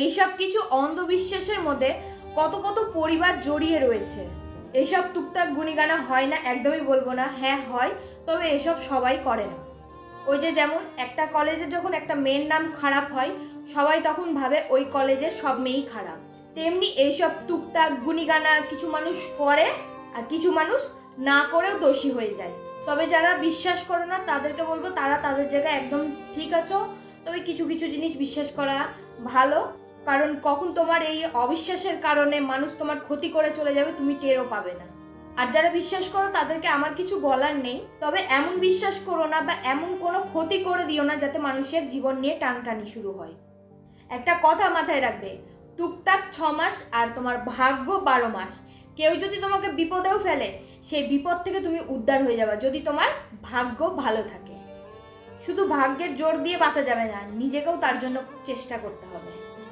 এইসব কিছু অন্ধবিশ্বাসের মধ্যে কত কত পরিবার জড়িয়ে রয়েছে। এসব টুকটাক গুণীগানা হয় না একদমই বলবো না, হ্যাঁ হয়, তবে এসব সবাই করে না। ওই যে যেমন একটা কলেজে যখন একটা মেয়ের নাম খারাপ হয়, সবাই তখন ভাবে ওই কলেজের সব মেয়েই খারাপ। তেমনি এইসব টুকটাক গুণীগানা কিছু মানুষ করে, আর কিছু মানুষ না করেও দোষী হয়ে যায়। তবে যারা বিশ্বাস করে না তাদেরকে বলবো তারা তাদের জায়গায় একদম ঠিক আছো। তবে কিছু কিছু জিনিস বিশ্বাস করা ভালো, কারণ কখন তোমার এই অবিশ্বাসের কারণে মানুষ তোমার ক্ষতি করে চলে যাবে তুমি টেরও পাবে না। আর যারা বিশ্বাস করো তাদেরকে আমার কিছু বলার নেই, তবে এমন বিশ্বাস করো না বা এমন কোনো ক্ষতি করে দিও না যাতে মানুষের জীবন নিয়ে টানটানি শুরু হয়। একটা কথা মাথায় রাখবে, টুকটাক 6 মাস আর তোমার ভাগ্য 12 মাস। কেউ যদি তোমাকে বিপদেও ফেলে, সেই বিপদ থেকে তুমি উদ্ধার হয়ে যাবে যদি তোমার ভাগ্য ভালো থাকে। শুধু ভাগ্যের জোর দিয়ে বাঁচা যাবে না, নিজেকেও তার জন্য চেষ্টা করতে হবে।